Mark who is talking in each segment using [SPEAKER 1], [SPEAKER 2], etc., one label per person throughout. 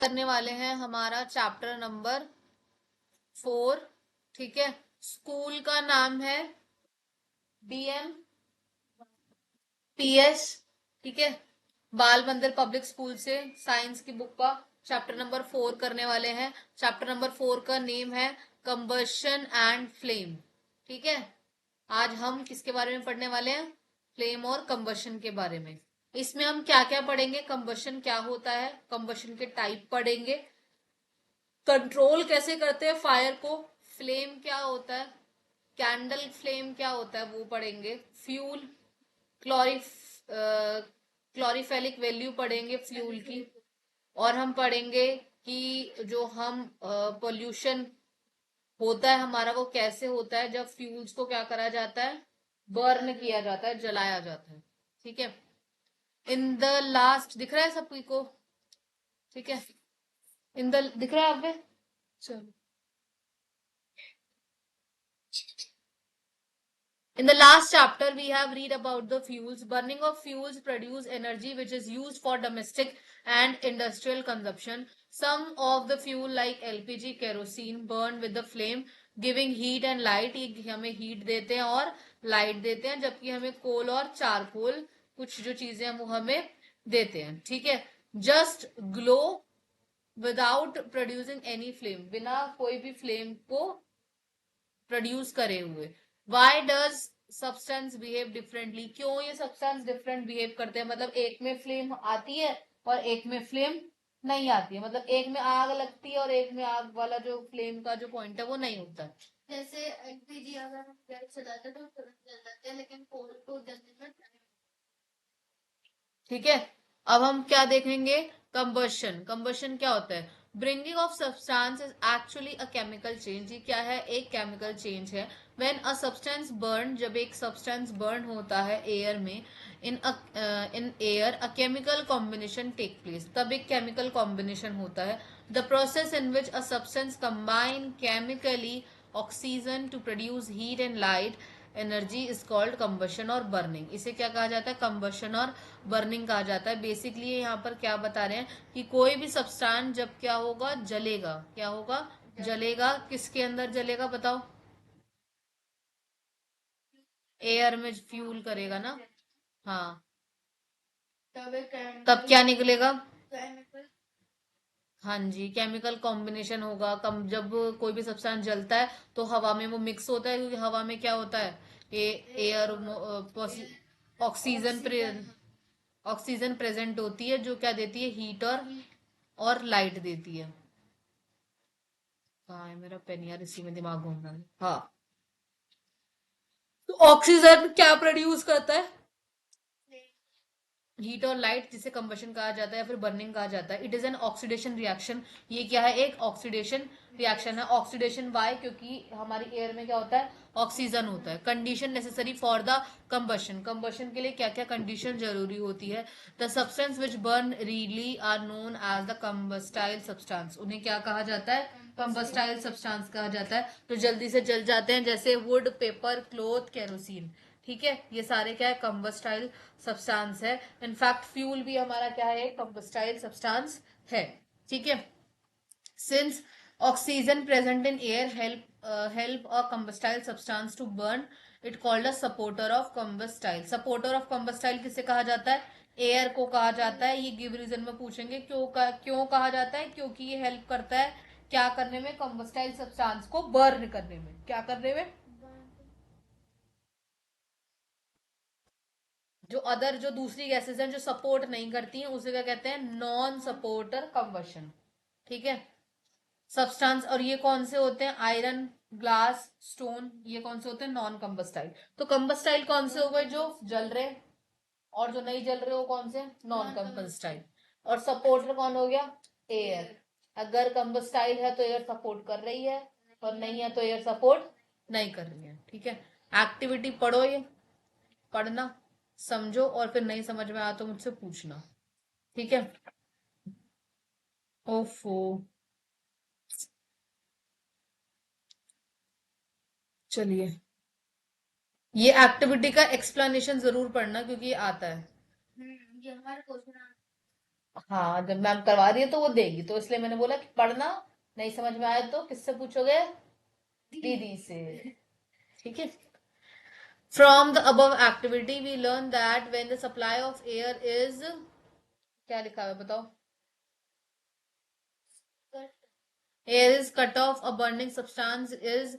[SPEAKER 1] करने वाले हैं हमारा चैप्टर नंबर 4। ठीक है, स्कूल का नाम है BM PS। ठीक है, बाल मंदिर पब्लिक स्कूल से साइंस की बुक का चैप्टर नंबर 4 करने वाले हैं। चैप्टर नंबर 4 का नेम है कंबशन एंड फ्लेम। ठीक है, आज हम किसके बारे में पढ़ने वाले हैं? फ्लेम और कंबशन के बारे में। इसमें हम क्या क्या पढ़ेंगे? कंबशन क्या होता है, कंबशन के टाइप पढ़ेंगे, कंट्रोल कैसे करते हैं फायर को, फ्लेम क्या होता है, कैंडल फ्लेम क्या होता है वो पढ़ेंगे, फ्यूल क्लोरिफ क्लोरीफेलिक वैल्यू पढ़ेंगे फ्यूल की, और हम पढ़ेंगे कि जो हम पोल्यूशन होता है हमारा वो कैसे होता है जब फ्यूल्स को क्या करा जाता है, बर्न किया जाता है, जलाया जाता है। ठीक है, इन द लास्ट दिख रहा है सभी को? ठीक है, इन द दिख रहा है आप पे? चलो, in the last chapter we have read about the fuels. Burning of fuels produce energy which is used for domestic and industrial consumption. Some of the fuel like LPG, kerosene burn with the flame giving heat and light. ये हमें heat देते हैं और light देते हैं, जबकि हमें कोल और चारकोल कुछ जो चीजें हैं वो हमें देते हैं। ठीक है, just glow without producing any flame, बिना कोई भी flame को प्रोड्यूस करे हुए। Why does substance behave differently, क्यों ये सब्सटेंस डिफरेंट बिहेव करते हैं? मतलब एक में फ्लेम आती है और एक में फ्लेम नहीं आती है, मतलब एक में आग लगती है और एक में आग वाला जो फ्लेम का जो पॉइंट है वो नहीं होता। जैसे एलपीजी अगर हम गैस चलाते हैं तो तुरंत जल जाते हैं, लेकिन कोल को जलने में time। ठीक है, अब हम क्या देखेंगे? कंबशन। कंबशन क्या होता है? Bringing of substance is actually a chemical change. ये क्या है? एक केमिकल चेंज है। व्हेन अ सब्सटेंस बर्न, जब एक सब्सटेंस बर्न होता है एयर में, in air a chemical combination take place, तब एक केमिकल कॉम्बिनेशन होता है। The process in which a substance combine chemically oxygen to produce heat and light energy is called combustion और बर्निंग। इसे क्या कहा जाता है? कंबशन और बर्निंग कहा जाता है। बेसिकली यहाँ पर क्या बता रहे हैं कि कोई भी सब्सटेंस जब क्या होगा, जलेगा। क्या होगा? जलेगा। किसके अंदर जलेगा बताओ? एयर में फ्यूल करेगा ना। हाँ, तब क्या निकलेगा? हाँ जी, केमिकल कॉम्बिनेशन होगा। कम जब कोई भी सब्सटेंस जलता है तो हवा में वो मिक्स होता है, क्योंकि हवा में क्या होता है? एयर, ऑक्सीजन ऑक्सीजन प्रेजेंट होती है जो क्या देती है? हीट और लाइट देती है। कहाँ है मेरा पेन यार, इसी में दिमाग घूम रहा है। हाँ, तो ऑक्सीजन क्या प्रोड्यूस करता है? हीट और लाइट, जिसे कंबशन कहा जाता है या फिर बर्निंग कहा जाता है। It is an oxidation reaction. ये क्या है? एक ऑक्सीडेशन रिएक्शन है। Oxidation why? क्योंकि हमारी एयर में क्या होता है? ऑक्सीजन होता है। Condition necessary for the combustion. Combustion के लिए क्या क्या कंडीशन जरूरी होती है? The substance which burn readily are known as the combustible substance. उन्हें क्या कहा जाता है? कंबस्टाइल सब्सटेंस कहा जाता है। तो जल्दी से जल जाते हैं, जैसे वुड, पेपर, क्लोथ, केरोसिन। ठीक है, ये सारे क्या है? कंबस्टाइल सब्सटेंस है। इनफैक्ट फ्यूल भी हमारा क्या है? कंबस्टाइल सब्सटेंस है। ठीक है, since oxygen present in air help a combustible substance to burn, it called a supporter of combustible. Supporter of combustible किसे कहा जाता है? एयर को कहा जाता है। ये गिव रीजन में पूछेंगे क्यों कहा जाता है? क्योंकि ये हेल्प करता है क्या करने में? कंबस्टाइल सब्सटेंस को बर्न करने में। क्या करने में? जो अदर जो दूसरी गैसेस हैं जो सपोर्ट नहीं करती हैं उसे क्या कहते हैं? Non supporter combustion. ठीक है, सब्सटेंस। और ये कौन से होते हैं? आयरन, ग्लास, स्टोन, ये कौन से होते हैं? Non combustible. तो कंबस्टाइल कौन से हो गए? जो जल रहे, और जो नहीं जल रहे वो कौन से? Non combustible. और सपोर्टर कौन हो गया? एयर। अगर कंबस्टाइल है तो एयर सपोर्ट कर रही है, और नहीं है तो एयर सपोर्ट नहीं कर रही है। ठीक है, एक्टिविटी पढ़ो, ये पढ़ना, समझो, और फिर नहीं समझ में आया तो मुझसे पूछना। ठीक है, ओफो, चलिए, ये एक्टिविटी का एक्सप्लेनेशन जरूर पढ़ना क्योंकि ये आता है। ये हमारे क्वेश्चन। हाँ, जब मैम करवा रही है तो वो देगी, तो इसलिए मैंने बोला कि पढ़ना, नहीं समझ में आया तो किससे पूछोगे? दीदी से। ठीक है। From the above activity we learn that when the supply of air is, क्या लिखा है बताओ? Air is cut off a burning substance is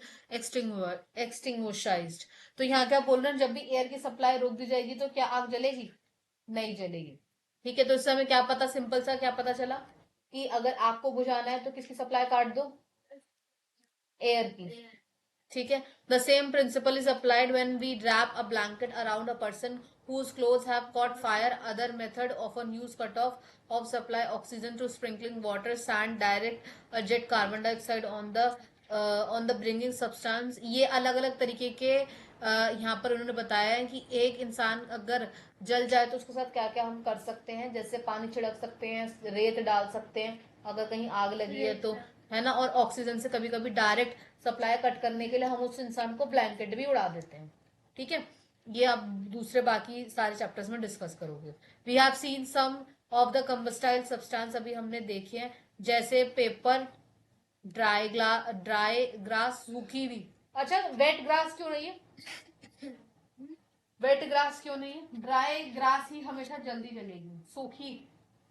[SPEAKER 1] extinguished. तो यहाँ क्या बोल रहे हैं, जब भी एयर की सप्लाई रोक दी जाएगी तो क्या आग जलेगी? नहीं जलेगी। ठीक है, तो इससे हमें क्या पता, सिंपल सा क्या पता चला कि अगर आग को बुझाना है तो किसकी सप्लाई काट दो? एयर की। ठीक है। The same principle is applied when we wrap a blanket around a person whose clothes have caught fire. Other method often use cutoff of supply oxygen through sprinkling water, sand, direct jet carbon dioxide on the bringing substance. ये अलग अलग तरीके के यहाँ पर उन्होंने बताया है कि एक इंसान अगर जल जाए तो उसके साथ क्या क्या हम कर सकते हैं, जैसे पानी छिड़क सकते हैं, रेत डाल सकते हैं अगर कहीं आग लगी है तो, है ना। और ऑक्सीजन से कभी कभी डायरेक्ट सप्लाई कट करने के लिए हम उस इंसान को ब्लैंकेट भी उड़ा देते हैं। ठीक है। ये आप दूसरे बाकी सारे चैप्टर्स में डिस्कस करोगे। We have seen some of the combustible substance, अभी हमने देखे हैं, जैसे पेपर, ड्राई ग्रास, सूखी हुई। अच्छा, वेट ग्रास क्यों नहीं है? वेट ग्रास क्यों नहीं है? ड्राई ग्रास ही हमेशा जल्दी जलेगी, सूखी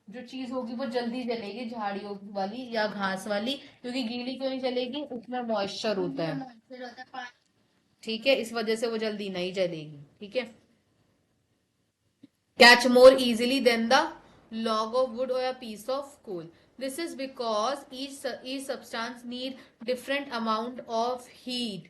[SPEAKER 1] जो चीज होगी वो जल्दी जलेगी, झाड़ियों वाली या घास वाली, क्योंकि गीली क्यों नहीं जलेगी? उसमें मॉइस्चर होता है। ठीक है, इस वजह से वो जल्दी नहीं जलेगी। ठीक है। catch more easily than the log of wood or a piece of coal. This is because each substance need different amount of heat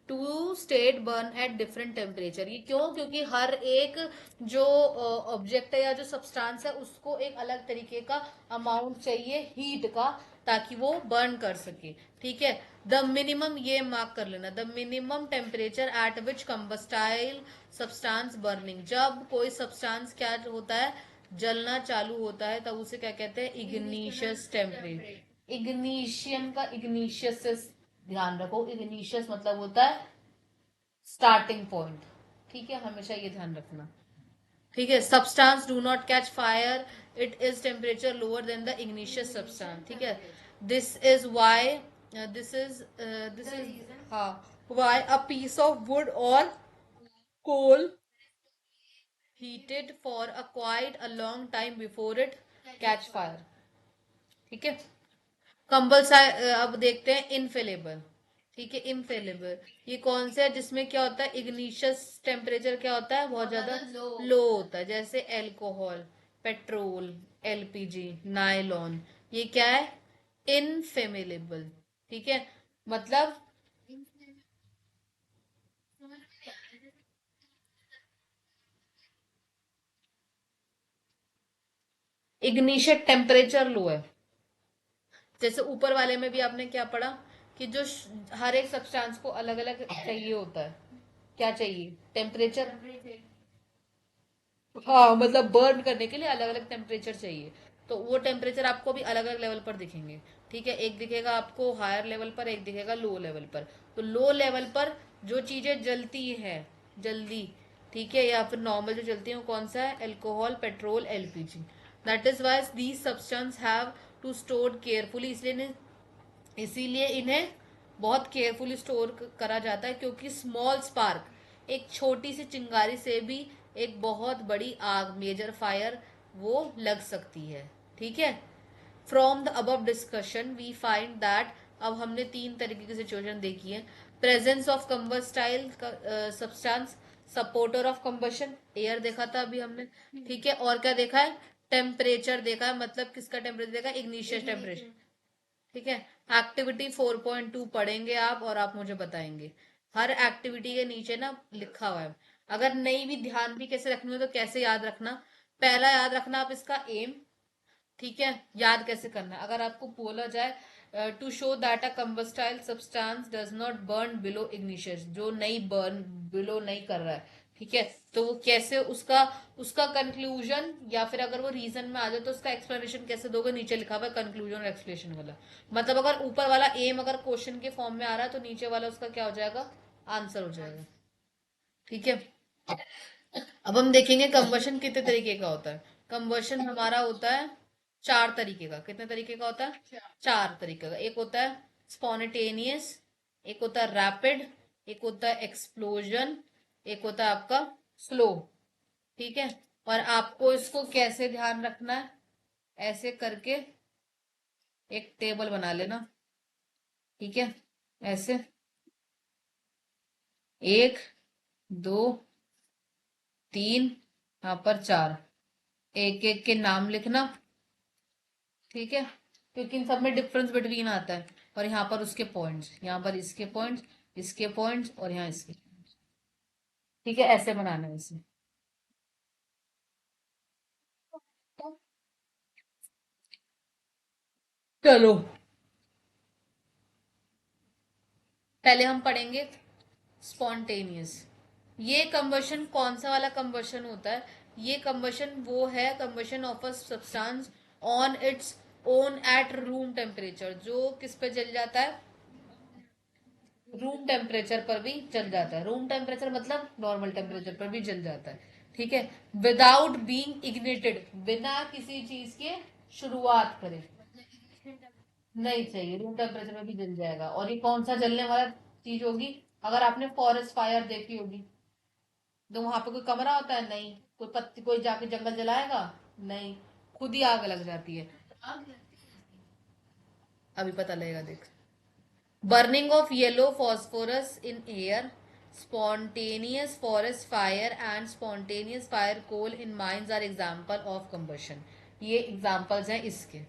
[SPEAKER 1] to state burn at different temperature. ये क्यों? क्योंकि हर एक जो ऑब्जेक्ट है या जो सब्सटेंस है उसको एक अलग तरीके का अमाउंट चाहिए हीट का, ताकि वो बर्न कर सके। ठीक है। द मिनिमम, ये मार्क कर लेना, the minimum temperature at which combustible substance burning, जब कोई सब्सटेंस क्या होता है, जलना चालू होता है, तब उसे क्या कहते हैं? Igneous temperature. इग्निशियन का इग्निशियस से ध्यान रखो, इग्निशियस मतलब होता है स्टार्टिंग पॉइंट। ठीक है, हमेशा ये ध्यान रखना। ठीक है। Substance do not catch fire, it is temperature lower than the ignition substance. ठीक है। This is why this is हाँ, why a piece of wood और coal heated for a quite a long time before it catch fire. ठीक है। अब देखते हैं infallible. ठीक है, इनफेलेबल ये कौन सा है जिसमें क्या होता है, इग्निशियस टेम्परेचर क्या होता है, बहुत ज्यादा लो होता है, जैसे एल्कोहल, पेट्रोल, एलपीजी, नायलॉन, ये क्या है? इनफेमिलेबल। ठीक है। मतलब इग्निशियस टेम्परेचर लो है। जैसे ऊपर वाले में भी आपने क्या पढ़ा कि जो हर एक सब्सटेंस को अलग अलग चाहिए होता है, क्या चाहिए? टेम्परेचर। हाँ, मतलब बर्न करने के लिए अलग अलग टेम्परेचर चाहिए, तो वो टेम्परेचर आपको भी अलग अलग लेवल पर दिखेंगे। ठीक है, एक दिखेगा आपको हायर लेवल पर, एक दिखेगा लो लेवल पर। तो लो लेवल पर जो चीजें जलती है जल्दी, ठीक है, या फिर नॉर्मल जो जलती है, वो कौन सा है? Alcohol, petrol, LPG. That is why these substance have to store carefully, इसीलिए इन्हें बहुत केयरफुली स्टोर करा जाता है, क्योंकि स्मॉल स्पार्क, एक छोटी सी चिंगारी से भी एक बहुत बड़ी आग, मेजर फायर, वो लग सकती है। ठीक है। From the above discussion we find that, अब हमने तीन तरीके की सिचुएशन देखी है। Presence of combustible substance, supporter of combustion, air देखा था अभी हमने। ठीक है, और क्या देखा है? टेम्परेचर देखा है, मतलब किसका टेम्परेचर देखा? Igneous temperature. ठीक है। एक्टिविटी 4.2 पढ़ेंगे आप, और आप मुझे बताएंगे। हर एक्टिविटी के नीचे ना लिखा हुआ है, अगर नहीं भी ध्यान भी कैसे रखनी हो तो कैसे याद रखना। पहला याद रखना आप इसका एम। ठीक है। याद कैसे करना है? अगर आपको बोला जाए to show that a combustible substance does not burn below ignition, जो नहीं बर्न बिलो नहीं कर रहा है, ठीक है, तो वो कैसे उसका उसका कंक्लूजन, या फिर अगर वो रीजन में आ जाए तो उसका एक्सप्लेनेशन कैसे दोगे? नीचे लिखा हुआ है कंक्लूजन और एक्सप्लेनेशन वाला। मतलब अगर ऊपर वाला एम अगर क्वेश्चन के फॉर्म में आ रहा है तो नीचे वाला उसका क्या हो जाएगा? आंसर हो जाएगा। ठीक है। अब हम देखेंगे कंबशन कितने तरीके का होता है। कंबशन हमारा होता है 4 तरीके का, कितने तरीके का होता है? 4 तरीके का। एक होता है स्पॉन्टेनियस, एक होता है रैपिड, एक होता है एक्सप्लोजन, एक होता है आपका स्लो। ठीक है, और आपको इसको कैसे ध्यान रखना है, ऐसे करके एक टेबल बना लेना। ठीक है, ऐसे 1 2 3, यहाँ पर 4, एक एक के नाम लिखना। ठीक है, क्योंकि इन सब में डिफरेंस बिटवीन आता है, और यहाँ पर उसके पॉइंट्स, यहाँ पर इसके पॉइंट्स, इसके पॉइंट्स, और यहाँ इसके। ठीक है, ऐसे बनाना है इसे। चलो, पहले हम पढ़ेंगे स्पॉन्टेनियस। ये कंबशन कौन सा वाला कंबशन होता है? ये कंबशन वो है, combustion of a substance on its own at room temperature, जो किस पे जल जाता है? रूम टेम्परेचर पर भी जल जाता है। रूम टेम्परेचर मतलब नॉर्मल टेम्परेचर पर भी जल जाता है। ठीक है, विदाउट बीइंग इग्निटेड, बिना किसी चीज के शुरुआत करे। नहीं चाहिए, रूम टेम्परेचर में भी जल जाएगा। और ये कौन सा जलने वाला चीज होगी? अगर आपने फॉरेस्ट फायर देखी होगी, तो वहां पे कोई कमरा होता है? नहीं। कोई पत्ती, कोई जाके जंगल जलाएगा? नहीं, खुद ही आग लग जाती है। अभी पता लगेगा, देख। Burning of yellow phosphorus in air, spontaneous forest fire and spontaneous fire coal in mines are example of combustion. ये examples हैं इसके।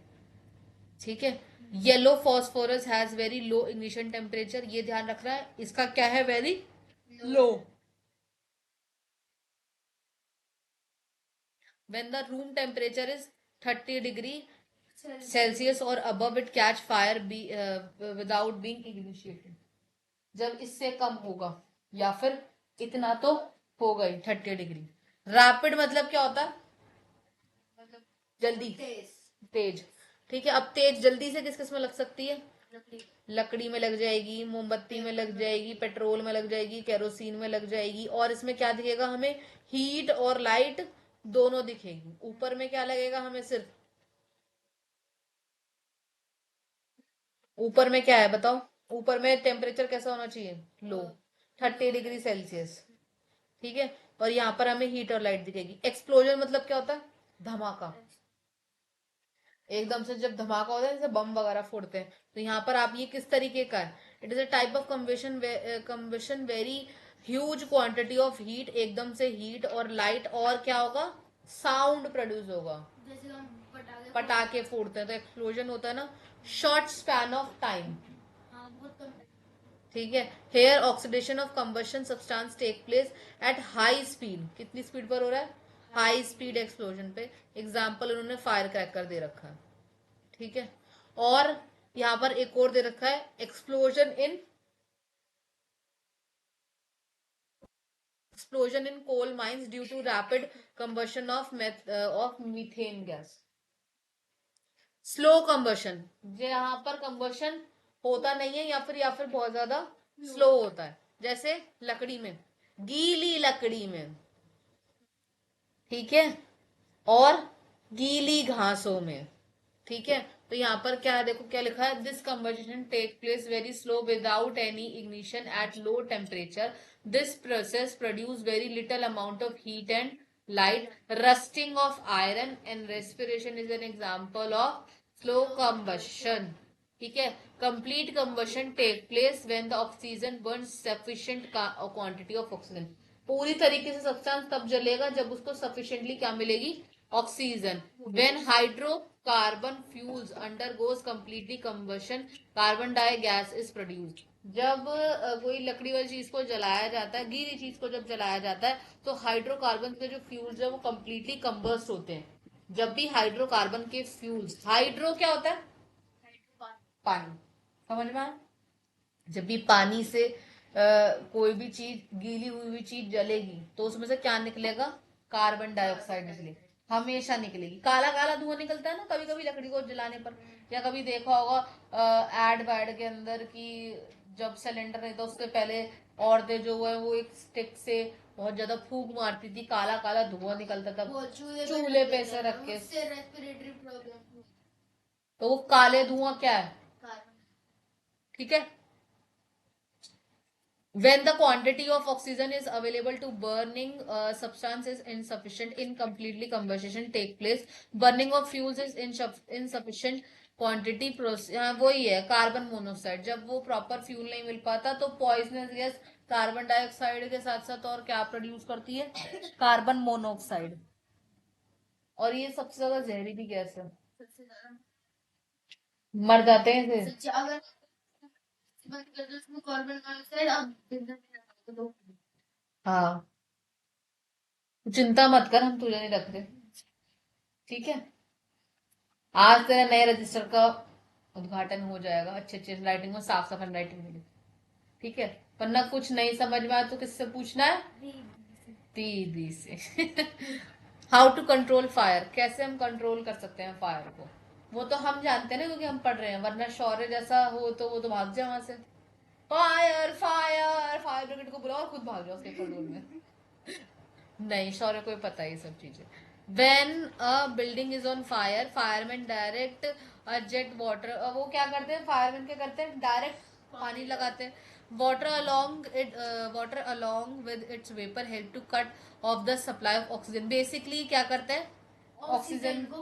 [SPEAKER 1] ठीक है, yellow phosphorus has very low ignition temperature, ये ध्यान रखना है, इसका क्या है? Very low. When the room temperature is 30 degree Celsius और above it catch fire without being ignited, जब इससे कम होगा, या फिर इतना तो होगा ही, 30 डिग्री। रैपिड मतलब क्या होता है? जल्दी, तेज। ठीक है, अब तेज जल्दी से किस किस में लग सकती है? लकड़ी में लग जाएगी, मोमबत्ती में लग जाएगी, पेट्रोल में लग जाएगी, केरोसिन में लग जाएगी। और इसमें क्या दिखेगा हमें? हीट और लाइट दोनों दिखेगी। ऊपर में क्या लगेगा हमें? सिर्फ ऊपर में क्या है बताओ? ऊपर में टेम्परेचर कैसा होना चाहिए? लो, 30 डिग्री सेल्सियस। ठीक है, और यहाँ पर हमें हीट और लाइट दिखेगी। एक्सप्लोजन मतलब क्या होता है? धमाका। एकदम से जब धमाका होता है, जैसे बम वगैरह फोड़ते हैं, तो यहाँ पर आप ये किस तरीके का है? It is a type of combustion very huge quantity of heat, एकदम से हीट और लाइट, और क्या होगा? साउंड प्रोड्यूस होगा। जैसे हम पटाखे फोड़ते हैं तो एक्सप्लोजन होता है ना, शॉर्ट स्पैन ऑफ टाइम। ठीक है, here oxidation of combustion substance take place at high speed, कितनी स्पीड पर हो रहा है? हाई स्पीड एक्सप्लोजन पे। एग्जाम्पल उन्होंने फायर क्रैकर दे रखा है। ठीक है, और यहाँ पर एक और दे रखा है, explosion in coal mines due to rapid combustion of methane gas. Slow combustion, यहाँ पर कंबशन होता नहीं है, या फिर बहुत ज्यादा स्लो होता है। जैसे लकड़ी में, गीली लकड़ी में। ठीक है, और गीली घासों में। ठीक है, तो यहाँ पर क्या है, देखो क्या लिखा है? This combustion take place very slow without any ignition at low temperature. This process produce very little amount of heat and light. Rusting of iron and respiration is an example of slow combustion. ठीक है, complete combustion take place when the oxygen burn sufficient quantity of oxygen. पूरी तरीके से substance तब जलेगा जब उसको sufficiently क्या मिलेगी? Oxygen. When hydrocarbon fuels undergoes completely combustion, carbon di gas is produced. जब कोई लकड़ी वाली चीज को जलाया जाता है, गीली चीज को जब जलाया जाता है, तो हाइड्रोकार्बन के जो फ्यूल्स है वो कंप्लीटली कंबस्ट होते हैं। जब भी हाइड्रोकार्बन के फ्यूल्स, हाइड्रो क्या होता है? पानी। समझ में आया? जब भी पानी से कोई भी चीज, गीली हुई हुई चीज जलेगी, तो उसमें से क्या निकलेगा? कार्बन डाइऑक्साइड निकलेगी, हमेशा निकलेगी। काला काला धुआं निकलता है ना कभी कभी लकड़ी को जलाने पर। या कभी देखा होगा एड वैड के अंदर की, जब सिलेंडर नहीं था उससे पहले औरतें जो है वो एक स्टिक से बहुत ज्यादा फूंक मारती थी, काला काला धुआं निकलता था चूल्हे पे से रख के। तो वो काले धुआं क्या है? ठीक है। When the quantity of oxygen is available to burning substance is insufficient, incompletely combustion take place. Burning of fuels is insufficient quantity. वही है कार्बन मोनोक्साइड, जब वो प्रॉपर फ्यूल नहीं मिल पाता तो पॉइजनस गैस कार्बन डाइऑक्साइड के साथ साथ और क्या प्रोड्यूस करती है? Carbon monoxide. और ये सबसे ज्यादा जहरीली गैस है, मर जाते हैं इसे। अगर बंद कर दो इसमें कार्बन डाइऑक्साइड, अब हाँ, चिंता मत कर, हम तुझे नहीं रख रहे। ठीक है, आज तेरे नए रजिस्टर का उद्घाटन हो जाएगा, अच्छे अच्छे राइटिंग में, साफ साफ राइटिंग में। ठीक है, वरना कुछ नहीं समझ में आया तो किससे पूछना है? दीदी से। हाउ टू कंट्रोल फायर, कैसे हम कंट्रोल कर सकते हैं फायर को? वो तो हम जानते हैं ना, क्योंकि हम पढ़ रहे हैं, वरना शौर्य जैसा हो तो वो तो भाग जाए वहां से। फायर फायर, फायर ब्रिगेड को बुलाओ और खुद भाग जाओ उसके कंट्रोल में। नहीं, शौर्य को भी पता है ये सब चीजें। When a building is on fire, fireman direct jet water, वो क्या करते हैं फायरमैन, क्या करते हैं? डायरेक्ट पानी लगाते हैं। Water along with its vapour help to cut off the supply of oxygen. Basically क्या करते हैं? ऑक्सीजन को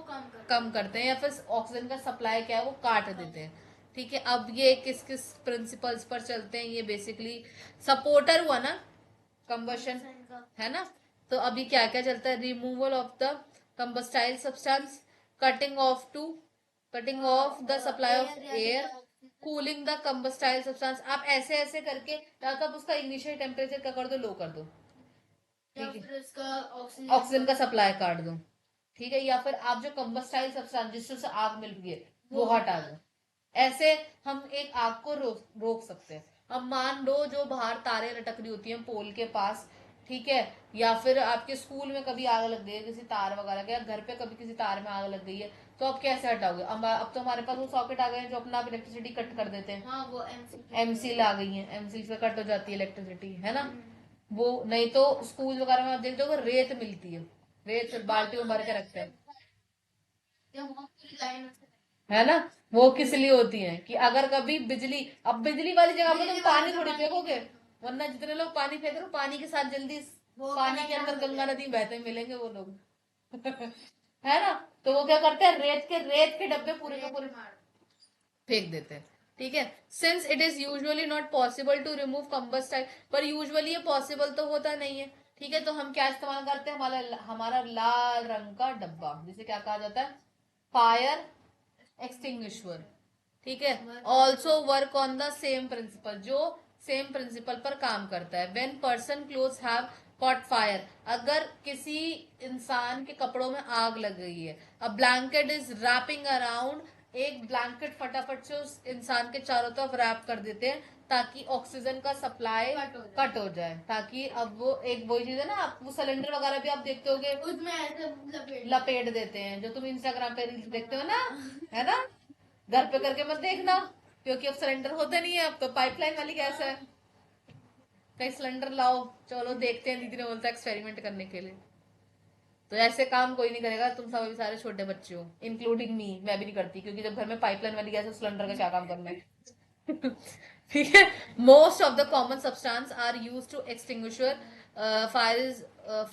[SPEAKER 1] कम करते हैं, या फिर ऑक्सीजन का सप्लाई क्या है वो काट देते हैं। ठीक है, अब ये किस किस प्रिंसिपल्स पर चलते हैं? ये बेसिकली सपोर्टर हुआ ना कंबशन, है ना? तो अभी क्या क्या चलता है? Removal of the combustible substance, cutting of the supply of air, cooling the combustible substance. आप ऐसे ऐसे करके या तो आप उसका इनिशियल टेम्परेचर क्या कर दो, लो कर दो। ठीक है, ऑक्सीजन का सप्लाई काट दो। ठीक है, या फिर आप जो कंबस्टाइल सब्सटेंस जिससे आग मिल रही है वो हटा दो। ऐसे हम एक आग को रोक सकते हैं। अब मान लो जो बाहर तारे लटक रही होती हैं पोल के पास, ठीक है, या फिर आपके स्कूल में कभी आग लग गई है किसी तार वगैरह के, या घर पे कभी किसी तार में आग लग गई है, तो आप कैसे हटाओगे? अब तो हमारे पास वो सॉकेट आ गए हैं जो अपना इलेक्ट्रिसिटी कट कर देते हैं। हाँ, वो एमसील आ गई है, एमसील से कट हो जाती है इलेक्ट्रिसिटी, है ना? वो नहीं तो स्कूल वगैरह में आप देखते हो रेत मिलती है, रेत बाल्टी में भर के रखते हैं, है ना? वो किस लिए होती है? कि अगर कभी बिजली, अब बिजली वाली जगह पर तुम पानी थोड़ी फेंकोगे, वरना जितने लोग पानी फेंक रहे हो पानी के साथ जल्दी पानी के अंदर गंगा नदी बहते मिलेंगे वो लोग। है ना? तो वो क्या करते हैं, रेत के डब्बे पूरे के पूरे फेंक देते हैं। ठीक है, since it is usually not possible to remove combustible, पर यूजुअली ये पॉसिबल तो होता नहीं है। ठीक है, तो हम क्या इस्तेमाल करते हैं? हमारा हमारा लाल रंग का डब्बा, जिसे क्या कहा जाता है? Fire extinguisher. ठीक है, also work on the same principle, जो सेम प्रिंसिपल पर काम करता है। When person cloth have caught fire, अगर किसी इंसान के कपड़ों में आग लग गई है, a blanket is wrapping around, एक ब्लैंकेट फटाफट से उस इंसान के चारों तरफ रैप कर देते हैं ताकि ऑक्सीजन का सप्लाई कट हो जाए, ताकि अब वो एक वही चीज है ना, आप वो सिलेंडर वगैरह भी आप देखते होगे उसमें ऐसे लपेट देते हैं, जो तुम इंस्टाग्राम पे रील्स देखते हो ना, है ना? घर पे करके मत देखना, क्योंकि अब सिलेंडर होते नहीं है, अब तो पाइपलाइन वाली गैस है। कहीं सिलेंडर लाओ, चलो देखते हैं, दीदी ने बोलता है एक्सपेरिमेंट करने के लिए। तो ऐसे काम कोई नहीं करेगा, तुम सब अभी सारे छोटे बच्चे हो, इंक्लूडिंग मी, मैं भी नहीं करती, क्योंकि जब घर में पाइपलाइन वाली गैस है सिलेंडर का क्या काम करना है। ठीक है, most of the common substance are use to extinguisher fire is,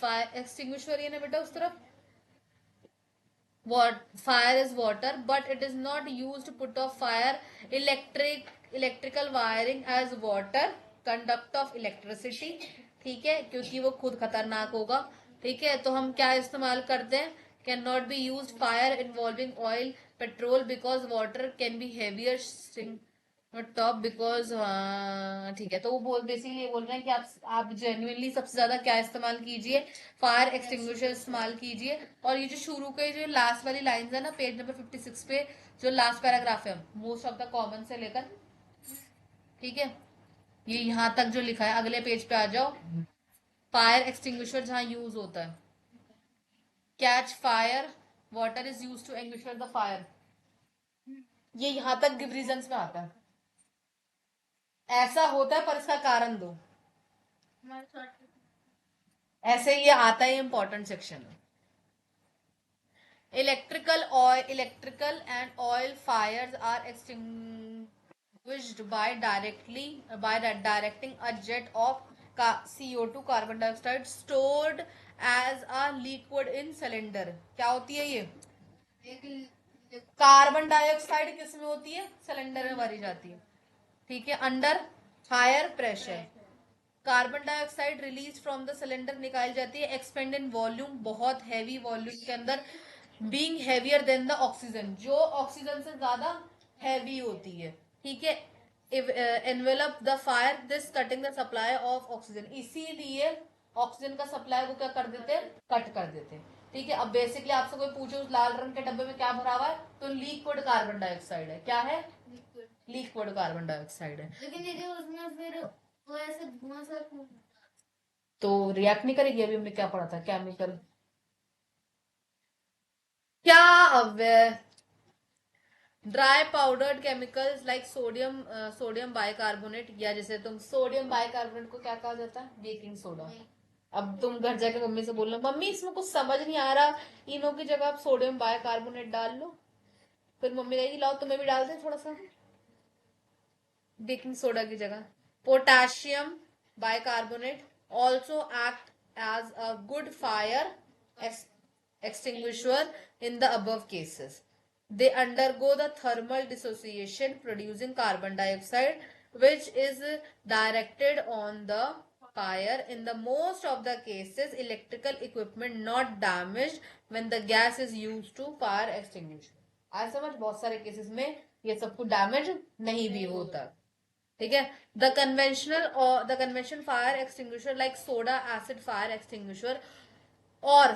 [SPEAKER 1] fire extinguisher ये ना बेटा उस तरफ, what fire is water, but it is not used to put off fire. Electrical wiring as water conduct of electricity, ठीक है, क्योंकि वो खुद खतरनाक होगा। ठीक है, तो हम क्या इस्तेमाल करते हैं? Can not be use fire involving oil petrol because water can be heavier top because, ठीक है, तो वो बेसिकली ये बोल रहे हैं कि आप जेन्युइनली सबसे ज्यादा क्या इस्तेमाल कीजिए? फायर एक्सटिंग्विशर इस्तेमाल कीजिए। और ये जो शुरू के जो लास्ट वाली लाइन है ना, पेज नंबर 56 पे जो लास्ट पैराग्राफ है, मोस्ट ऑफ द कॉमन से लेकर, ठीक है, ये यहाँ तक जो लिखा है, अगले पेज पे आ जाओ। फायर एक्सटिंग्विशर जहाँ यूज होता है, catch fire, water is use to extinguish the fire, ये यहाँ तक गिव रीजंस में आता है। ऐसा होता है पर इसका कारण दो, ऐसे ये आता है, इंपॉर्टेंट सेक्शन है। Electrical and oil fires are extinguished by directing a jet of CO2 carbon dioxide stored as a liquid in cylinder. क्या होती है ये? कार्बन डाइऑक्साइड किस में होती है? सिलेंडर में भरी जाती है, ठीक है, under higher pressure. Carbon dioxide release from the cylinder निकाली जाती है, एक्सपेंड इन वॉल्यूम, बहुत हैवी वॉल्यूम के अंदर, being heavier than the oxygen, जो ऑक्सीजन से ज्यादा हैवी होती है, ठीक है, envelop the fire, this cutting the supply of oxygen, इसीलिए ऑक्सीजन का सप्लाई को क्या कर देते हैं? कट कर देते हैं, ठीक है। अब बेसिकली आपसे कोई पूछे उस लाल रंग के डब्बे में क्या भरा हुआ है, तो लिक्विड कार्बन डाइऑक्साइड है। क्या है? लिक्विड कार्बन डाइऑक्साइड है। लेकिन ये उसमें फिर वो ऐसे धुआं सा तो रिएक्ट नहीं करेगी। अभी हमने क्या पढ़ा था, केमिकल क्या अव्यय, dry powdered chemicals like sodium bicarbonate, या जैसे तुम सोडियम बाइकार्बोनेट को क्या कहा जाता है? Baking soda. अब तुम घर जाके मम्मी से बोलना, मम्मी इसमें कुछ समझ नहीं आ रहा, इनो की जगह आप सोडियम बाइकार्बोनेट डाल लो, फिर मम्मी कहेगी लाओ तुम्हें भी डाल दे थोड़ा सा बेकिंग सोडा की जगह। Potassium bicarbonate also act as a good fire extinguisher in the above cases. They undergo the thermal dissociation producing carbon dioxide which is directed on the fire. In the most of the cases, electrical equipment not damaged when the gas is used to fire extinguisher. आज समझ, बहुत सारे cases में ये सब कुछ damage नहीं भी होता, ठीक है। The conventional fire extinguisher like soda acid fire extinguisher और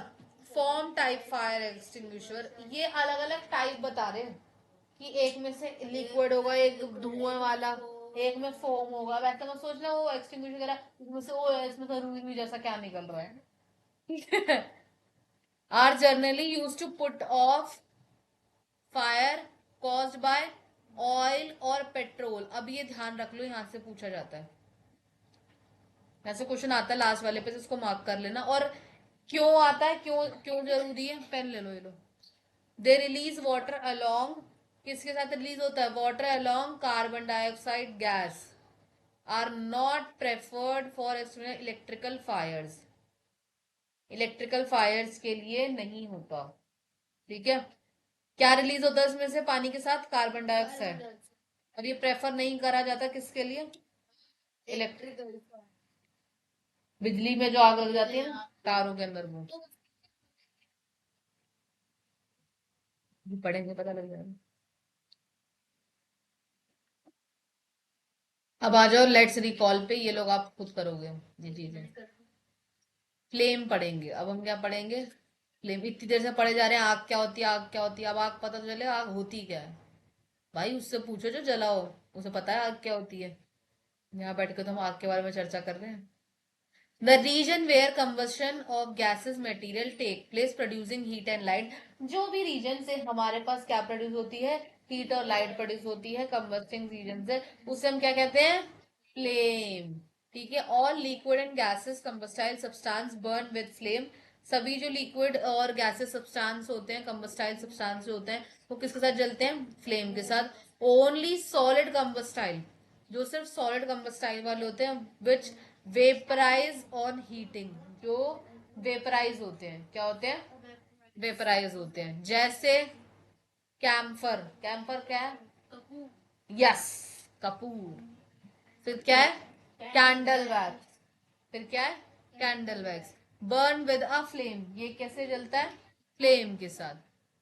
[SPEAKER 1] फॉर्म टाइप फायर एक्सटिंग्विशर, ये अलग अलग टाइप बता रहे हैं कि एक में से लिक्विड होगा, एक धुआं वाला, एक में फोम होगा। वैसे मैं सोच रहा हूँ वो एक्सटिंग्विशर वगैरह इसमें से वो इसमें तो रुई जैसा क्या निकल रहा है are generally use to put off fire caused by oil और पेट्रोल। अब ये ध्यान रख लो, यहां से पूछा जाता है, ऐसे क्वेश्चन आता है लास्ट वाले पे, इसको मार्क कर लेना। और क्यों आता है, क्यों क्यों जरूरी है, पेन ले लो, ये लो। दे रिलीज वाटर अलोंग, किसके साथ रिलीज होता है? Water along carbon dioxide gas, are not preferred for electrical fires, electrical fires के लिए नहीं होता, ठीक है। क्या रिलीज होता है इसमें से पानी के साथ? Carbon dioxide. और ये प्रेफर नहीं करा जाता किसके लिए? इलेक्ट्रिकल, बिजली में जो आग लग जाती है ना तारों के अंदर, वो पढ़ेंगे पता लग जाएगा। अब आ जाओ लेट्स रिकॉल पे, ये लोग आप खुद करोगे ये चीजें। फ्लेम पढ़ेंगे, अब हम क्या पढ़ेंगे? फ्लेम। इतनी देर से पढ़े जा रहे हैं आग क्या होती है, आग क्या होती है। अब आग पता तो चले आग होती क्या है, भाई उससे पूछो जो जलाओ, उसे पता है आग क्या होती है। यहाँ बैठ के तो हम आग के बारे में चर्चा कर रहे हैं। The region where combustion of gases material take place producing heat and light, जो भी रीजन से हमारे पास क्या प्रोड्यूस होती है? हीट और लाइट प्रोड्यूस होती है कम्बस्टिंग रीजन से, उसे हम क्या कहते हैं? फ्लेम, ठीक है। All liquid and gases combustible substance burn with flame, सभी जो लिक्विड और गैसेस सब्सटेंस होते हैं, कम्बस्टाइल सब्सटेंस जो होते हैं, वो किसके साथ जलते हैं? फ्लेम के साथ। ओनली सॉलिड कम्बस्टाइल, जो सिर्फ सॉलिड कम्बस्टाइल वाले होते हैं, विच वेपराइज ऑन हीटिंग, जो वेपराइज होते हैं, क्या होते हैं? वेपराइज होते हैं, जैसे कैम्फर। कैम्फर क्या है? यस, कपूर। फिर क्या है? Candle wax. फिर क्या है? Candle wax. Burn with a flame, ये कैसे जलता है? फ्लेम के साथ।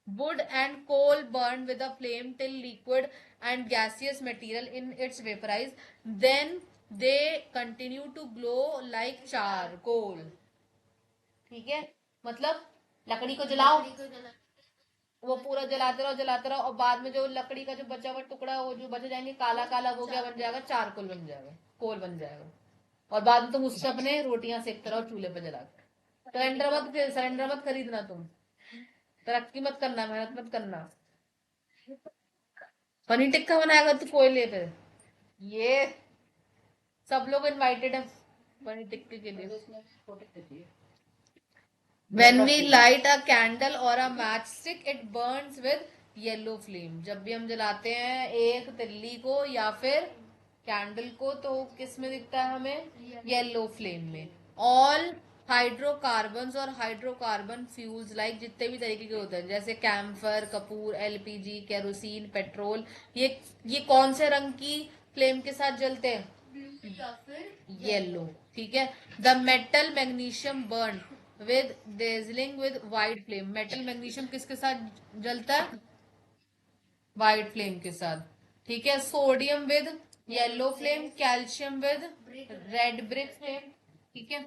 [SPEAKER 1] wood and coal burned with a flame till liquid and gaseous material in its vaporize, then they continue to glow like charcoal, ठीक है। मतलब लकड़ी को जलाओ, वो पूरा जलाते रहो और बाद में जो लकड़ी का जो बचा हुआ टुकड़ा, वो जो बच जाएंगे काला काला, वो क्या बन जाएगा? चारकोल बन जाएगा, कोल बन जाएगा। और बाद में तुम उससे अपने रोटियां सेकते रहो चूल्हे पर जला के। सरेंडर मत खरीदना तुम, तरक्की मत करना, मेहनत मत करना। पनीर टिक्का बनाएगा तो कोई ले, फिर ये सब लोग इनवाइटेड है पनीर टिक्के के लिए। When we light a candle or a matchstick, it burns with yellow flame. जब भी हम जलाते हैं एक तिल्ली को या फिर कैंडल को, तो किस में दिखता है हमें? येलो फ्लेम में. ऑल हाइड्रोकार्बन्स और हाइड्रोकार्बन फ्यूल्स लाइक जितने भी तरीके के होते हैं, जैसे कैम्फर, कपूर, एलपीजी, केरोसिन, पेट्रोल, ये कौन से रंग की फ्लेम के साथ जलते हैं? येलो. ठीक है. The metal magnesium burn with dazzling with white flame. Metal magnesium किसके साथ जलता है? वाइट फ्लेम के साथ. ठीक है. Sodium with yellow flame, calcium with red brick flame. ठीक है.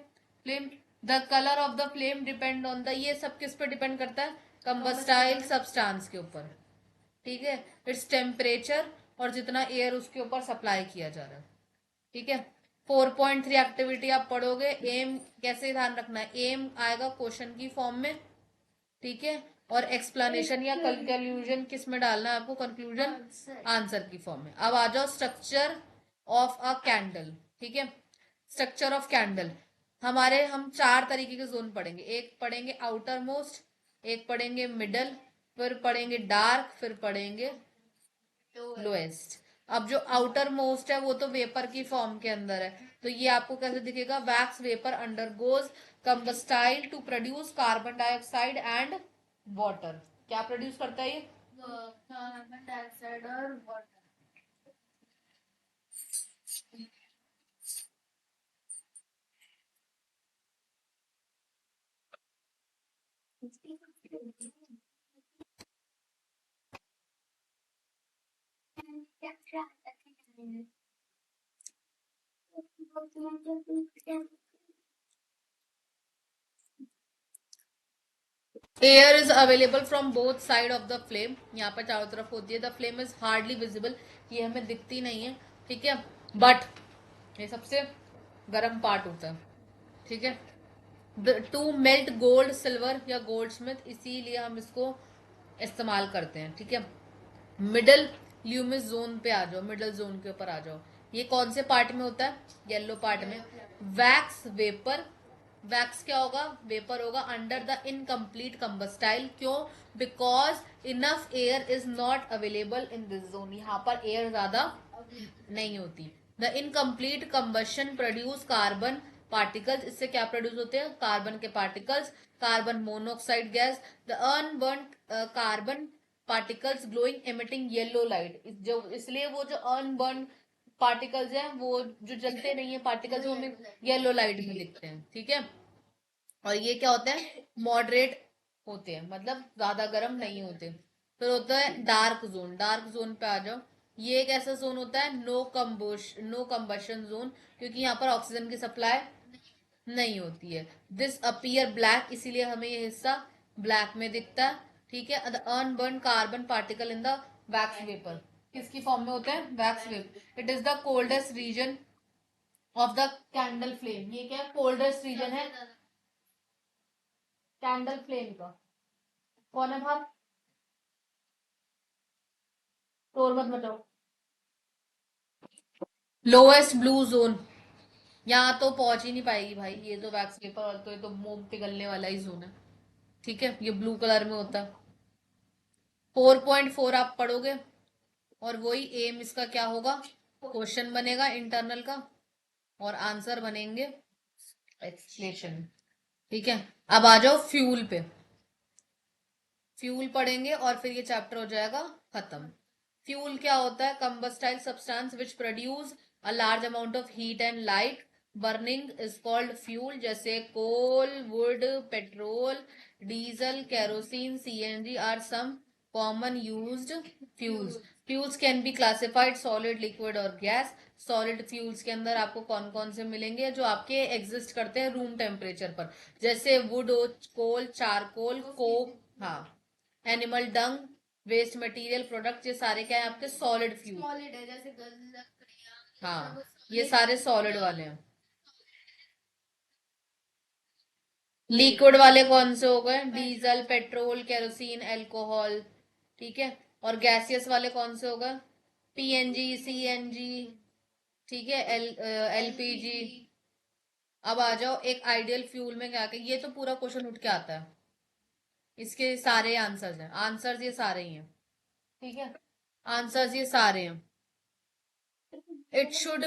[SPEAKER 1] Flame. The colour of the flame depend on the, ये सब किस पे डिपेंड करता है? कंबस्टाइल सब्सटेंस के ऊपर. ठीक है. इट्स टेम्परेचर और जितना एयर उसके ऊपर सप्लाई किया जा रहा है. ठीक है. 4.3 एक्टिविटी आप पढ़ोगे. एम कैसे ध्यान रखना है? एम आएगा क्वेश्चन की फॉर्म में. ठीक है. और एक्सप्लेनेशन या कंक्लूजन किस में डालना है आपको? कंक्लूजन आंसर की फॉर्म में. अब आ जाओ स्ट्रक्चर ऑफ अ कैंडल. ठीक है. स्ट्रक्चर ऑफ कैंडल हम 4 तरीके के जोन पढ़ेंगे. एक पढ़ेंगे आउटर मोस्ट, एक पढ़ेंगे मिडल, फिर पढ़ेंगे डार्क, फिर पढ़ेंगे लोएस्ट. अब जो आउटर मोस्ट है वो तो वेपर की फॉर्म के अंदर है, तो ये आपको कैसे दिखेगा? Wax vapour undergoes combustion to produce carbon dioxide and water. क्या प्रोड्यूस करता है ये? कार्बन डाइऑक्साइड और water. Air is available from both side of the flame. यहाँ पर चारों तरफ होती है. The flame is hardly visible, ये हमें दिखती नहीं है. ठीक है. बट ये सबसे गर्म पार्ट होता है. ठीक है. टू मेल्ट गोल्ड सिल्वर या गोल्ड स्मिथ, इसीलिए हम इसको इस्तेमाल करते हैं. ठीक है. मिडल ल्यूमिस जोन पे आ जाओ. मिडल जोन के ऊपर आ जाओ. ये कौन से पार्ट में होता है? येलो पार्ट में. Wax vapour. वैक्स क्या होगा? वेपर होगा अंडर द इनकम्प्लीट कंबस्टाइल. क्यों? Because enough air is not available in this zone. यहाँ पर एयर ज्यादा नहीं होती. The incomplete combustion produce carbon particles. इससे क्या प्रोड्यूस होते हैं? कार्बन के particles. Carbon monoxide gas. The unburnt carbon particles glowing emitting yellow light. जो इसलिए वो जो अनबर्न पार्टिकल्स हैं वो जो जलते नहीं है पार्टिकल्स, वो हमें येलो लाइट में दिखते हैं. ठीक है. और ये क्या होते हैं? मॉडरेट होते हैं, मतलब ज्यादा गर्म नहीं होते. फिर होता है डार्क जोन. डार्क जोन पे आ जाओ. ये एक ऐसा जोन होता है नो कंबशन जोन, क्योंकि यहाँ पर ऑक्सीजन की सप्लाई नहीं होती है. दिस अपीयर ब्लैक, इसीलिए हमें ये हिस्सा ब्लैक में दिखता है. ठीक है. The unburnt carbon particle in the wax vapour किसकी फॉर्म में होते हैं? Wax vapour. It is the coldest region of the candle flame. ये क्या है? कोल्डेस्ट रीजन है कैंडल फ्लेम का. कौन है भाग? शोर मत मचाओ. Lowest blue zone. यहाँ तो पहुंच ही नहीं पाएगी भाई. ये तो वैक्स पेपर और तो ये तो मोम पिघलने वाला ही जोन है. ठीक है. ये ब्लू कलर में होता है. 4.4 आप पढ़ोगे और वही एम इसका क्या होगा? क्वेश्चन बनेगा इंटरनल का और आंसर बनेंगे एक्सप्लेनेशन. ठीक है. अब आ जाओ फ्यूल पे. फ्यूल पढ़ेंगे और फिर ये चैप्टर हो जाएगा खत्म. फ्यूल क्या होता है? Combustible substance which produce a large amount of heat and light. Burning is called fuel. जैसे coal, wood, petrol, diesel, kerosene, CNG are some common used fuels. Fuels can be classified solid, liquid और gas. Solid fuels के अंदर आपको कौन कौन से मिलेंगे? जो आपके एग्जिस्ट करते हैं रूम टेम्परेचर पर, जैसे वुड, कोल, चारकोल, कोक. हाँ. Animal dung, waste material product, ये सारे क्या है आपके? Solid fuel. सॉलिड है, जैसे लकड़ियाँ. हाँ. ये सारे सॉलिड वाले हैं. लिक्विड वाले कौन से हो गए? Diesel, petrol, kerosene, alcohol. ठीक है. और गैसियस वाले कौन से हो गए? PNG, CNG. ठीक है. एलपीजी. अब आ जाओ एक आइडियल फ्यूल में क्या, ये तो पूरा क्वेश्चन उठ के आता है, इसके सारे आंसर्स हैं, आंसर्स ये सारे ही हैं, ठीक है, आंसर्स ये सारे हैं। It should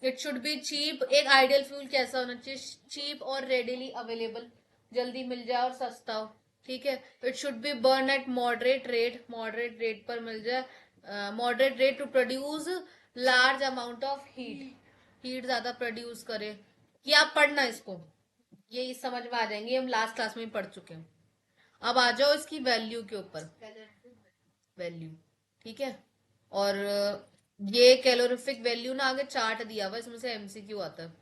[SPEAKER 1] it should be cheap. एक आइडियल फ्यूल कैसा होना चाहिए? चीप और रेडिली अवेलेबल, जल्दी मिल जाए और सस्ता हो, ठीक है। It should be burn at moderate rate पर मिल जाए, moderate rate to produce large amount of heat ज्यादा प्रोड्यूस करे। ये आप पढ़ना इसको, ये समझ में आ जाएंगे, हम लास्ट क्लास में ही पढ़ चुके हैं। अब आ जाओ इसकी वैल्यू के ऊपर, वैल्यू, ठीक है। और ये कैलोरीफिक वैल्यू ना आगे चार्ट दिया हुआ, इसमें से एमसीक्यू आता है,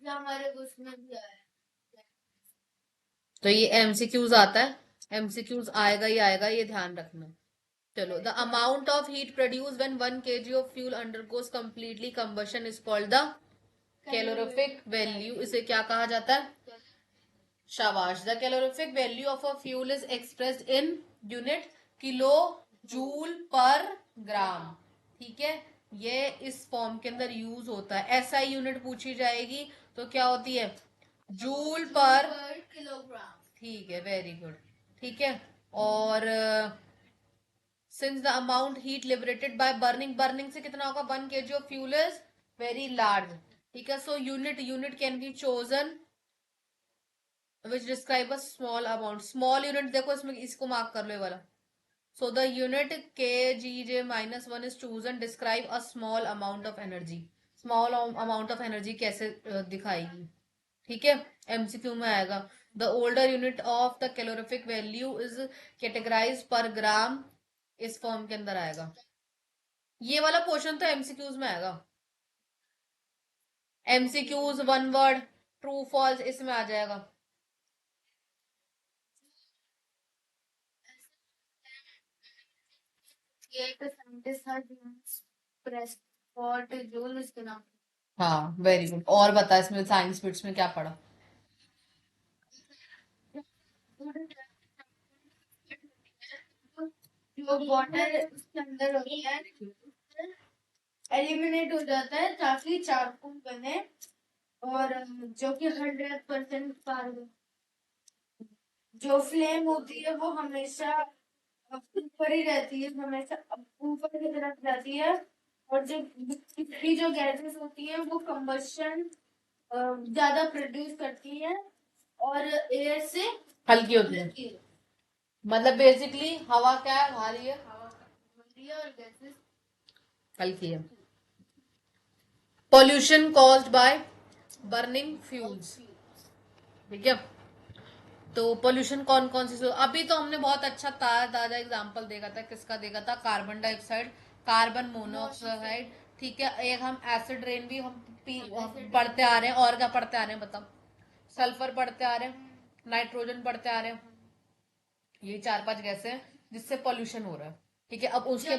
[SPEAKER 1] हमारे उसमें भी आया है। तो ये एमसीक्यूज आता है, एमसीक्यूज आएगा ही आएगा, ये ध्यान रखना। चलो, the amount of heat produce when 1 kg of fuel undergoes completely combustion is called the calorific value. इसे क्या कहा जाता है? शाबाश। The calorific value of a fuel is expressed in unit kilo joule per gram, ठीक है। ये इस फॉर्म के अंदर यूज होता है। एसआई यूनिट पूछी जाएगी तो क्या होती है? जूल पर किलोग्राम, ठीक है, वेरी गुड, ठीक है। और since the amount heat liberated by burning से कितना होगा? 1 kg of fuel is very large, ठीक है। So unit can be chosen which describe a small amount। small unit देखो इसमें, इसको मार्क कर लो ये वाला। so the unit kgj minus 1 is chosen describe a small amount of energy। small amount of energy कैसे दिखाएगी, ठीक है, एमसीक्यू में आएगा। the older unit of the calorific value is categorized per gram, इस फॉर्म के अंदर आएगा। ये वाला पोर्शन तो एमसीक्यूज में आएगा, MCQs one word true false इसमें आ जाएगा। हाँ, वेरी गुड। और बता इसमें साइंस बिट्स में क्या पढ़ा? जो वाटर उसके अंदर होता है एलिमिनेट हो जाता है ताकि चारकोल बने, और जो कि 100% कार्बन, जो फ्लेम होती है वो हमेशा ऊपर ही रहती है, हमेशा ऊपर की तरफ रहती है। और जो इसकी जो गैसेस होती है वो कंबशन ज्यादा प्रोड्यूस करती है और एयर से हल्की होती है। मतलब बेसिकली हवा क्या है? भारी है, और गैसेस हल्की है। Pollution caused by burning fuels, ठीक है। तो पोल्यूशन कौन कौन सी, अभी तो हमने बहुत अच्छा ताजा ताजा एग्जाम्पल देखा था, किसका देखा था? कार्बन डाइऑक्साइड, कार्बन मोनोऑक्साइड, ठीक है। एक हम एसिड रेन भी हम पढ़ते आ रहे हैं, और क्या पढ़ते आ रहे हैं बताओ? सल्फर पढ़ते आ रहे हैं, नाइट्रोजन पढ़ते आ रहे हैं, ये 4-5 गैसें हैं जिससे पॉल्यूशन हो रहा है, ठीक है। अब उसके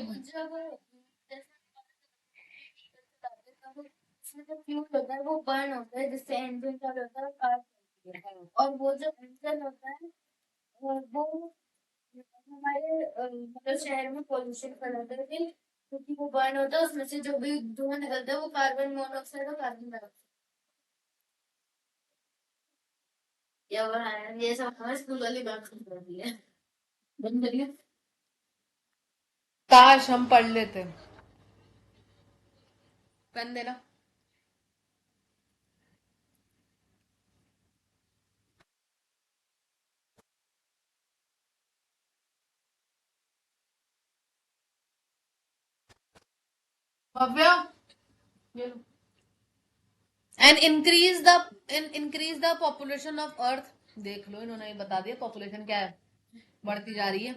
[SPEAKER 1] उसमें जो फ्यूल होता है वो बर्न होता है, जिससे एंजिन का होता है कार चलती है। और वो जो इंजन होता है वो हमारे मतलब शहर में पोल्यूशन फैलाता है, क्योंकि वो बर्न होता है, उसमें से जो भी धुआं निकलता है वो कार्बन मोनोऑक्साइड और कार्बन डाइऑक्साइड। क्या बना है ये सब? हमारे स्कूल वाली बात कर दी है, बंद करिए। काश हम पढ़ लेते। पेन देना। भव्या, ये लो। And increase the population of earth, देख लो इन्होंने ये बता दिया पॉपुलेशन क्या है, बढ़ती जा रही है,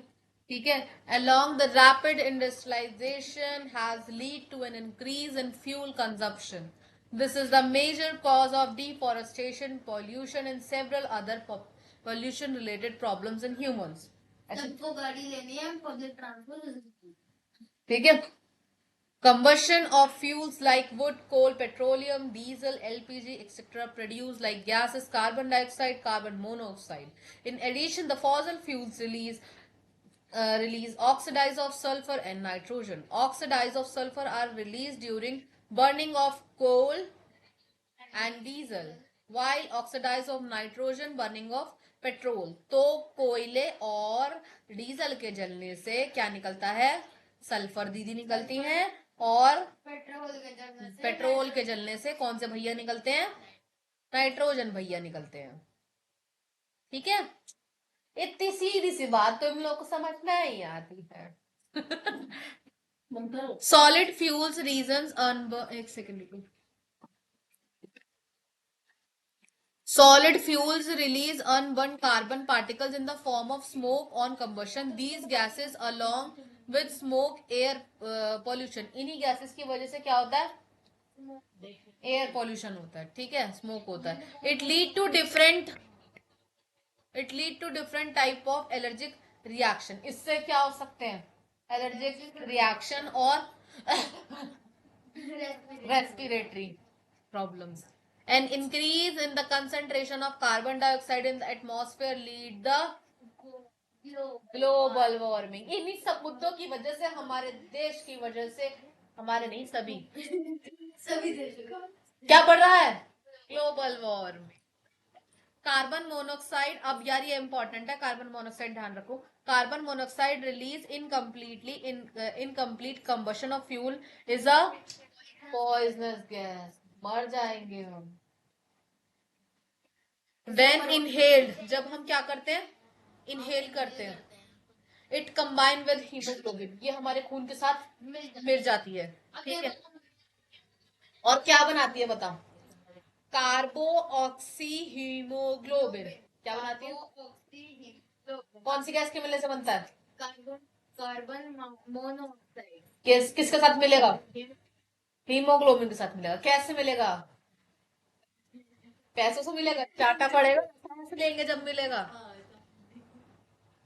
[SPEAKER 1] ठीक है। along the rapid industrialization has lead to an increase in fuel consumption। this is the major cause of deforestation, pollution and several other pollution related problems in humans। सबको गाड़ी लेनी है, पब्लिक ट्रांसपोर्ट, ठीक है। Combustion of fuels like wood, coal, petroleum, diesel, LPG, etc. produce like gases carbon dioxide, carbon monoxide. In addition, the fossil fuels release oxides of sulfur and nitrogen. Oxides of sulfur are released during burning of coal and diesel. while oxidize of nitrogen burning of petrol. तो कोयले और diesel के जलने से क्या निकलता है? Sulphur दीदी निकलती हैं। और पेट्रोल के जलने से कौन से भैया निकलते हैं? नाइट्रोजन भैया निकलते हैं। ठीक है, इतनी सीधी सी बात तो इन लोग को समझ में नहीं आती है। सॉलिड फ्यूल्स रीजंस एक second. Solid fuels release unburned carbon particles in the form of smoke on combustion. These gases along with smoke air pollution, इन्हीं gases की वजह से क्या होता है? एयर पॉल्यूशन होता है। ठीक है, स्मोक होता है। It lead to different type of allergic reaction. इससे क्या हो सकते हैं? एलर्जिक रिएक्शन और respiratory problems. An increase in the concentration of carbon dioxide in the atmosphere lead the global warming. इन्हीं सब मुद्दों की वजह से, हमारे देश की वजह से, हमारे नहीं सभी सभी देशों क्या बढ़ रहा है? Global warming. कार्बन मोनोऑक्साइड, अब यार ये इंपॉर्टेंट है, कार्बन मोनोऑक्साइड ध्यान रखो। Carbon monoxide release incomplete combustion of fuel is a poisonous gas. मर जाएंगे हम। When inhaled, जब हम क्या करते हैं? इनहेल करते हैं। इट कंबाइन विद हीमोग्लोबिन, ये हमारे खून के साथ मिल जाती है। ठीक है, और क्या बनाती है बताओ? कार्बो ऑक्सी हीमोग्लोबिन। क्या बनाती है? कौन सी गैस के मिलने से बनता है? Carbon monoxide. किसके साथ मिलेगा? हीमोग्लोबिन के साथ मिलेगा। कैसे मिलेगा? पैसों से मिलेगा, चाटा पड़ेगा, पैसे लेंगे जब मिलेगा।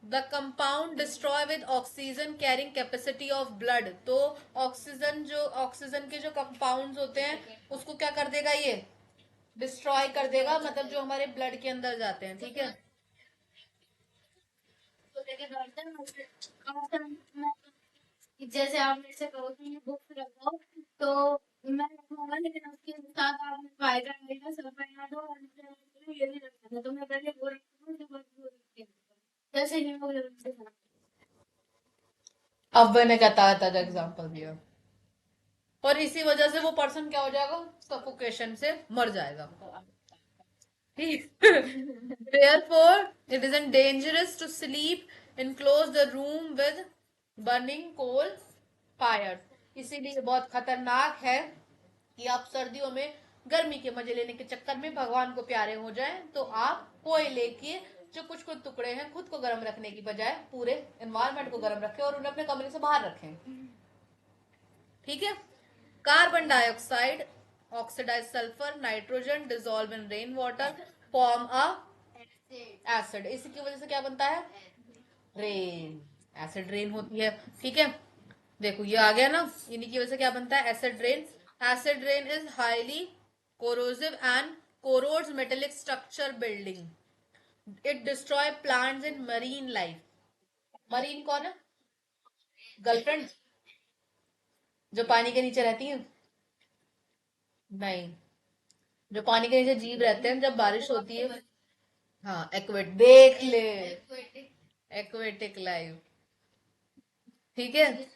[SPEAKER 1] The compound destroy with oxygen carrying capacity of blood. तो ऑक्सीजन के जो कंपाउंड होते हैं उसको क्या कर देगा? ये डिस्ट्रॉय कर देगा, मतलब जो हमारे ब्लड के अंदर जाते हैं। ठीक है, जैसे आप मेरे से कहो कि बुक्स रखो तो मैं रखूंगा, लेकिन उसके साथ आपने फायदा लेगा सल्फर और ये नहीं रखना, तो मैं पहले वो रखूंगा जैसे हीमोग्लोबिन के साथ। अब मैंने क्या ताजा एग्जाम्पल दिया, और इसी वजह से वो पर्सन क्या हो जाएगा? सफोकेशन से मर जाएगा। Therefore, it is dangerous to sleep enclose the room with burning coal fires. इसीलिए बहुत खतरनाक है कि आप सर्दियों में गर्मी के मजे लेने के चक्कर में भगवान को प्यारे हो जाएं, तो आप कोयले के जो कुछ कुछ टुकड़े हैं खुद को गर्म रखने की बजाय पूरे एनवायरमेंट को गर्म रखें और उन्हें अपने कमरे से बाहर रखें। ठीक है, carbon dioxide oxidise sulphur nitrogen dissolve in rain water form a acid. इसी की वजह से क्या बनता है? रेन। एसिड रेन होती है। ठीक है, देखो ये आ गया ना, इन्हीं की वजह से क्या बनता है? Acid rain. Acid rain is highly corrosive and corrodes metallic structure building. It destroy plants in marine life. Marine कौन है? गर्लफ्रेंड जो पानी के नीचे रहती है? नहीं, जो पानी के नीचे जीव रहते हैं जब बारिश होती है। हाँ, एक्वेट, देख ले, एक्वेटिक लाइफ। ठीक है,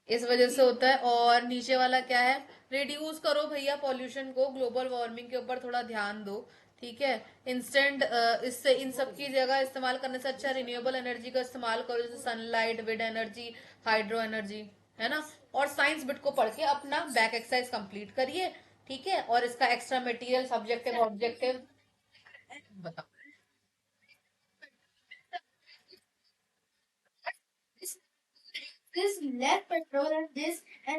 [SPEAKER 1] इस वजह से होता है। और नीचे वाला क्या है? रिड्यूस करो भैया पॉल्यूशन को, ग्लोबल वार्मिंग के ऊपर थोड़ा ध्यान दो। ठीक है, इंस्टेंट इससे इन सब की जगह इस्तेमाल करने से अच्छा रिन्यूएबल एनर्जी का इस्तेमाल करो, जैसे sunlight, wind energy, hydro energy, है ना। और साइंस बिट को पढ़ के अपना बैक एक्सरसाइज कंप्लीट करिए। ठीक है, और इसका एक्स्ट्रा मटेरियल सब्जेक्टिव ऑब्जेक्टिव बताओ। This less petrol and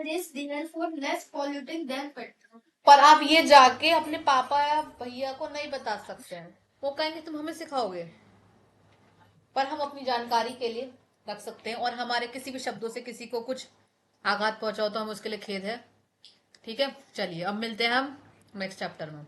[SPEAKER 1] this therefore less polluting than petrol. पर आप ये जाके अपने पापा या भैया को नहीं बता सकते हैं, वो कहेंगे तुम हमें सिखाओगे। पर हम अपनी जानकारी के लिए रख सकते हैं, और हमारे किसी भी शब्दों से किसी को कुछ आघात पहुंचाओ तो हम उसके लिए खेद है। ठीक है, चलिए अब मिलते हैं हम नेक्स्ट चैप्टर में।